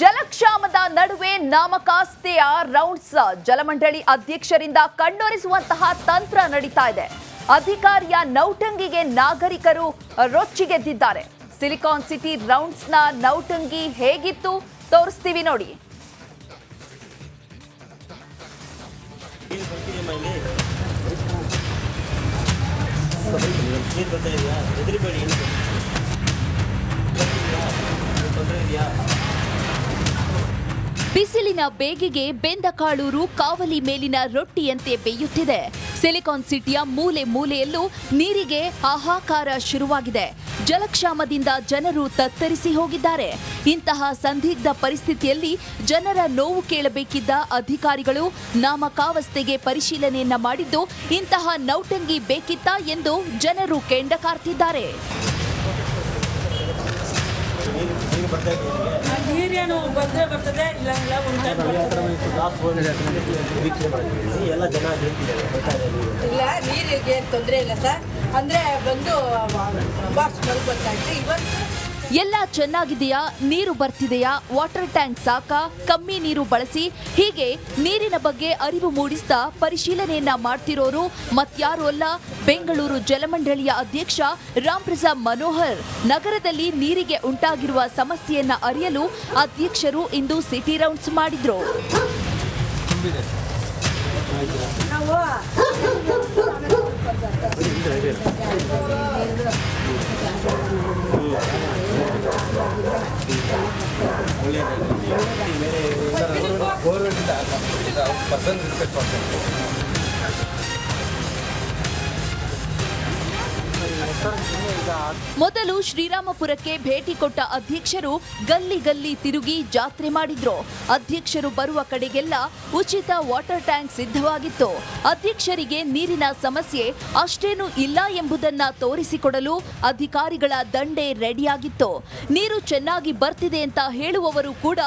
ಜಲಕ್ಷಾಮದ ನಡುವೆ ನಾಮಕಾಸ್ತೆಯ ರೌಂಡ್ಸ್ ಜಲಮಂಡಳಿ ಅಧ್ಯಕ್ಷರಿಂದ ಕಣ್ಣೊರೆಸುವಂತಹ ತಂತ್ರ ನಡೀತಾ ಇದೆ. ಅಧಿಕಾರಿಯ ನೌಟಂಗಿಗೆ ನಾಗರಿಕರು ರೊಚ್ಚಿಗೆದ್ದಿದ್ದಾರೆ. ಸಿಲಿಕಾನ್ ಸಿಟಿ ರೌಂಡ್ಸ್ನ ನೌಟಂಗಿ ಹೇಗಿತ್ತು ತೋರಿಸ್ತೀವಿ ನೋಡಿ. ಬಿಸಿಲಿನ ಬೇಗೆಗೆ ಬೆಂದ ಕಾಳೂರು ಕಾವಲಿ ಮೇಲಿನ ರೊಟ್ಟಿಯಂತೆ ಬೇಯುತ್ತಿದೆ. ಸಿಲಿಕಾನ್ ಸಿಟಿಯ ಮೂಲೆ ಮೂಲೆಯಲ್ಲೂ ನೀರಿಗೆ ಹಾಹಾಕಾರ ಶುರುವಾಗಿದೆ. ಜಲಕ್ಷಾಮದಿಂದ ಜನರು ತತ್ತರಿಸಿ ಹೋಗಿದ್ದಾರೆ. ಇಂತಹ ಸಂದಿಗ್ಧ ಪರಿಸ್ಥಿತಿಯಲ್ಲಿ ಜನರ ನೋವು ಕೇಳಬೇಕಿದ್ದ ಅಧಿಕಾರಿಗಳು ನಾಮಕಾವಸ್ಥೆಗೆ ಪರಿಶೀಲನೆಯನ್ನ ಮಾಡಿದ್ದು ಇಂತಹ ನೌಟಂಗಿ ಬೇಕಿತ್ತಾ ಎಂದು ಜನರು ಕೆಂಡ ಕಾರ್ತಿದ್ದಾರೆ. ನೀರೇನು ಬಂದ್ರೆ ಬರ್ತದೆ, ಇಲ್ಲ ನೀರಿಗೆ ತೊಂದರೆ ಇಲ್ಲ ಸರ್. ಅಂದ್ರೆ ಬಂದು ಇವತ್ತು ಎಲ್ಲ ಚೆನ್ನಾಗಿದೆಯಾ, ನೀರು ಬರ್ತಿದೆಯಾ, ವಾಟರ್ ಟ್ಯಾಂಕ್ ಸಾಕಾ, ಕಮ್ಮಿ ನೀರು ಬಳಸಿ, ಹೀಗೆ ನೀರಿನ ಬಗ್ಗೆ ಅರಿವು ಮೂಡಿಸ್ತಾ ಪರಿಶೀಲನೆಯನ್ನ ಮಾಡ್ತಿರೋರು ಮತ್ಯಾರು ಅಲ್ಲ, ಬೆಂಗಳೂರು ಜಲಮಂಡಳಿಯ ಅಧ್ಯಕ್ಷ ರಾಮ್ಪ್ರಸಾದ್ ಮನೋಹರ್. ನಗರದಲ್ಲಿ ನೀರಿಗೆ ಉಂಟಾಗಿರುವ ಸಮಸ್ಯೆಯನ್ನ ಅರಿಯಲು ಅಧ್ಯಕ್ಷರು ಇಂದು ಸಿಟಿ ರೌಂಡ್ಸ್ ಮಾಡಿದ್ರು. ಮೊದಲು ಶ್ರೀರಾಮಪುರಕ್ಕೆ ಭೇಟಿ ಕೊಟ್ಟ ಅಧ್ಯಕ್ಷರು ಗಲ್ಲಿ ಗಲ್ಲಿ ತಿರುಗಿ ಜಾತ್ರೆ ಮಾಡಿದ್ರು. ಅಧ್ಯಕ್ಷರು ಬರುವ ಕಡೆಗೆಲ್ಲ ಉಚಿತ ವಾಟರ್ ಟ್ಯಾಂಕ್ ಸಿದ್ಧವಾಗಿತ್ತು. ಅಧ್ಯಕ್ಷರಿಗೆ ನೀರಿನ ಸಮಸ್ಯೆ ಅಷ್ಟೇನೂ ಇಲ್ಲ ಎಂಬುದನ್ನ ತೋರಿಸಿಕೊಡಲು ಅಧಿಕಾರಿಗಳ ದಂಡೆ ರೆಡಿಯಾಗಿತ್ತು. ನೀರು ಚೆನ್ನಾಗಿ ಬರ್ತಿದೆ ಅಂತ ಹೇಳುವವರು ಕೂಡ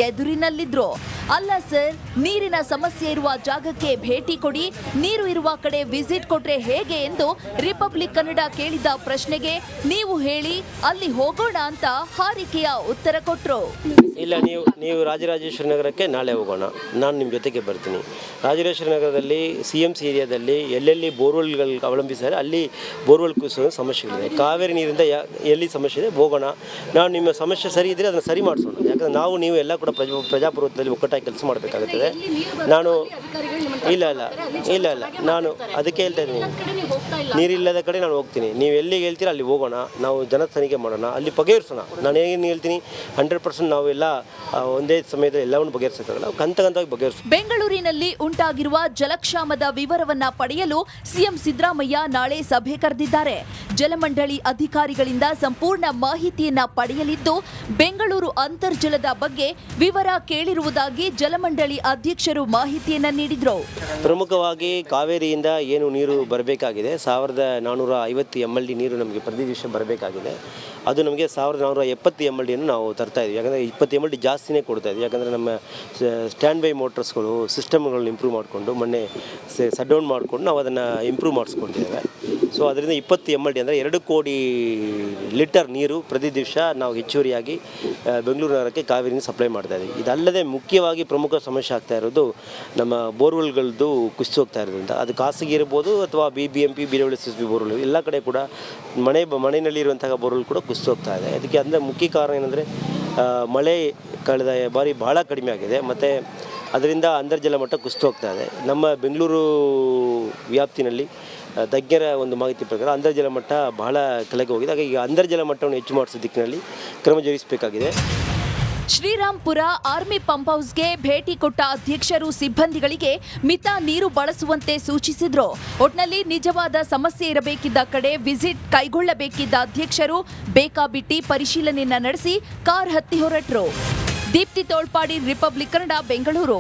ಎದುರಿನಲ್ಲಿದ್ರು. ಅಲ್ಲ ಸರ್, ನೀರಿನ ಸಮಸ್ಯೆ ಇರುವ ಜಾಗಕ್ಕೆ ಭೇಟಿ ಕೊಡಿ, ನೀರು ಇರುವ ಕಡೆ ವಿಸಿಟ್ ಕೊಟ್ರೆ ಹೇಗೆ ಎಂದು ರಿಪಬ್ಲಿಕ್ ಕನ್ನಡ ಕೇಳಿದ ಪ್ರಶ್ನೆಗೆ ನೀವು ಹೇಳಿ ಅಲ್ಲಿ ಹೋಗೋಣ ಅಂತ ಹಾರಿಕೆಯ ಉತ್ತರ ಕೊಟ್ರು. ಇಲ್ಲ, ನೀವು ರಾಜರಾಜೇಶ್ವರಿ ನಗರಕ್ಕೆ ನಾಳೆ ಹೋಗೋಣ, ನಾನು ನಿಮ್ಮ ಜೊತೆಗೆ ಬರ್ತೀನಿ. ರಾಜರಾಜೇಶ್ವರಿ ನಗರದಲ್ಲಿ CMC ಏರಿಯಾದಲ್ಲಿ ಎಲ್ಲೆಲ್ಲಿ ಬೋರ್ವೆಲ್ಗಳು ಅವಲಂಬಿಸಿದರೆ ಅಲ್ಲಿ ಬೋರ್ವೆಲ್ ಕುಸಿದ ಸಮಸ್ಯೆಗಳಿದೆ. ಕಾವೇರಿ ನೀರಿಂದ ಎಲ್ಲಿ ಸಮಸ್ಯೆ ಇದೆ ಹೋಗೋಣ. ನಾನು ನಿಮ್ಮ ಸಮಸ್ಯೆ ಸರಿ ಇದ್ದರೆ ಅದನ್ನು ಸರಿ ಮಾಡಿಸೋಣ. ಯಾಕಂದರೆ ನೀವು ಎಲ್ಲ ಕೂಡ ಪ್ರಜಾಪ್ರಭುತ್ವದಲ್ಲಿ ಒಕ್ಕಟ್ಟಾಗಿ ಕೆಲಸ ಮಾಡಬೇಕಾಗುತ್ತದೆ. ನಾನು ಇಲ್ಲ ನಾನು ಅದಕ್ಕೆ ಹೇಳ್ತಾ ಇದ್ದೀನಿ, ನೀರಿಲ್ಲದ ಕಡೆ ನಾನು ಹೋಗ್ತೀನಿ. ನೀವು ಎಲ್ಲಿಗೆ ಹೇಳ್ತೀರ ಅಲ್ಲಿ ಹೋಗೋಣ, ನಾವು ಜನ ತನಿಖೆ ಮಾಡೋಣ, ಅಲ್ಲಿ ಬಗೆಹರಿಸೋಣ. ನಾನು ಏನು ಹೇಳ್ತೀನಿ 100% ನಾವು ಎಲ್ಲ ಒಂದೇ ಸಮಯದಲ್ಲಿ ಎಲ್ಲವನ್ನು ಬಗೆಹರಿಸೋಕ್ಕಾಗಲ್ಲ, ಕಂತವಾಗಿ ಬಗೆಹರಿಸ. ಬೆಂಗಳೂರಿನಲ್ಲಿ ಉಂಟಾಗಿರುವ ಜಲಕ್ಷಾಮದ ವಿವರವನ್ನ ಪಡೆಯಲು ಸಿಎಂ ಸಿದ್ದರಾಮಯ್ಯ ನಾಳೆ ಸಭೆ ಕರೆದಿದ್ದಾರೆ. ಜಲಮಂಡಳಿ ಅಧಿಕಾರಿಗಳಿಂದ ಸಂಪೂರ್ಣ ಮಾಹಿತಿಯನ್ನ ಪಡೆಯಲಿದ್ದು ಬೆಂಗಳೂರು ಅಂತರ್ಜಲದ ಬಗ್ಗೆ ವಿವರ ಕೇಳಿರುವುದಾಗಿ ಜಲಮಂಡಳಿ ಅಧ್ಯಕ್ಷರು ಮಾಹಿತಿಯನ್ನ ನೀಡಿದ್ರು. ಪ್ರಮುಖವಾಗಿ ಕಾವೇರಿಯಿಂದ ಏನು ನೀರು ಬರಬೇಕಾಗಿದೆ 1450 MLD ನೀರು ನಮಗೆ ಪ್ರತಿ ದಿವಸ ಬರಬೇಕಾಗಿದೆ. ಅದು ನಮಗೆ 1470 MLD ನಾವು ತರ್ತಾ ಇದ್ದೀವಿ. ಯಾಕಂದರೆ 20 MLD ಜಾಸ್ತಿನೇ ಕೊಡ್ತಾ ಇದ್ದೀವಿ. ಯಾಕಂದರೆ ನಮ್ಮ ಸ್ಟ್ಯಾಂಡ್ ಬೈ ಮೋಟರ್ಸ್ಗಳು ಸಿಸ್ಟಮ್ಗಳನ್ನ ಇಂಪ್ರೂವ್ ಮಾಡಿಕೊಂಡು ಮೊನ್ನೆ ಸಟ್ ಡೌನ್ ಮಾಡಿಕೊಂಡು ನಾವು ಅದನ್ನು ಇಂಪ್ರೂವ್ ಮಾಡಿಸ್ಕೊಂಡಿದ್ದೇವೆ. ಸೊ ಅದರಿಂದ 20 MLD ಅಂದರೆ 2 ಕೋಟಿ ಲೀಟರ್ ನೀರು ಪ್ರತಿ ದಿವಸ ನಾವು ಹೆಚ್ಚುವರಿಯಾಗಿ ಬೆಂಗಳೂರು ನಗರಕ್ಕೆ ಕಾವೇರಿಯಿಂದ ಸಪ್ಲೈ ಮಾಡ್ತಾ ಇದ್ದೀವಿ. ಇದಲ್ಲದೆ ಮುಖ್ಯವಾಗಿ ಪ್ರಮುಖ ಸಮಸ್ಯೆ ಆಗ್ತಾ ಇರೋದು ನಮ್ಮ ಬೋರ್ವೆಲ್ಗಳದ್ದು ಕುಸಿದು ಹೋಗ್ತಾ ಇರೋದ್ರಿಂದ, ಅದು ಖಾಸಗಿ ಇರ್ಬೋದು ಅಥವಾ BBMP BWSSB ಬೋರ್ವೆಲ್ ಎಲ್ಲ ಕಡೆ ಕೂಡ ಮನೆಯಲ್ಲಿರುವಂತಹ ಬೋರ್ವೆಲ್ ಕೂಡ ಕುಸಿದು ಹೋಗ್ತಾ ಇದೆ. ಅದಕ್ಕೆ ಅಂದರೆ ಮುಖ್ಯ ಕಾರಣ ಏನಂದರೆ ಮಳೆ ಕಳೆದ ಬಾರಿ ಬಹಳ ಕಡಿಮೆ ಆಗಿದೆ ಮತ್ತು ಅದರಿಂದ ಅಂತರ್ಜಲ ಮಟ್ಟ ಕುಸಿದು ಹೋಗ್ತಾ ಇದೆ. ನಮ್ಮ ಬೆಂಗಳೂರು ವ್ಯಾಪ್ತಿನಲ್ಲಿ ತಜ್ಞರ ಒಂದು ಮಾಹಿತಿ ಪ್ರಕಾರ ಅಂತರ್ಜಲ ಮಟ್ಟ ಬಹಳ ಕೆಳಗೆ ಹೋಗಿದೆ. ಹಾಗಾಗಿ ಈಗ ಅಂತರ್ಜಲ ಮಟ್ಟವನ್ನು ಹೆಚ್ಚು ಮಾಡಿಸೋ ದಿಕ್ಕಿನಲ್ಲಿ ಕ್ರಮ ಜರುಗಿಸಬೇಕಾಗಿದೆ. ಶ್ರೀರಾಮ್ಪುರ ಆರ್ಮಿ ಪಂಪ್ ಹೌಸ್ಗೆ ಭೇಟಿ ಕೊಟ್ಟ ಅಧ್ಯಕ್ಷರು ಸಿಬ್ಬಂದಿಗಳಿಗೆ ಮಿತ ನೀರು ಬಳಸುವಂತೆ ಸೂಚಿಸಿದ್ರು. ಒಟ್ನಲ್ಲಿ ನಿಜವಾದ ಸಮಸ್ಯೆ ಇರಬೇಕಿದ್ದ ಕಡೆ ವಿಸಿಟ್ ಕೈಗೊಳ್ಳಬೇಕಿದ್ದ ಅಧ್ಯಕ್ಷರು ಬೇಕಾಬಿಟ್ಟಿ ಪರಿಶೀಲನೆಯನ್ನ ನಡೆಸಿ ಕಾರ್ ಹತ್ತಿ ಹೊರಟರು. ದೀಪ್ತಿ ತೋಳ್ಪಾಡಿ, ರಿಪಬ್ಲಿಕ್ ಕನ್ನಡ, ಬೆಂಗಳೂರು.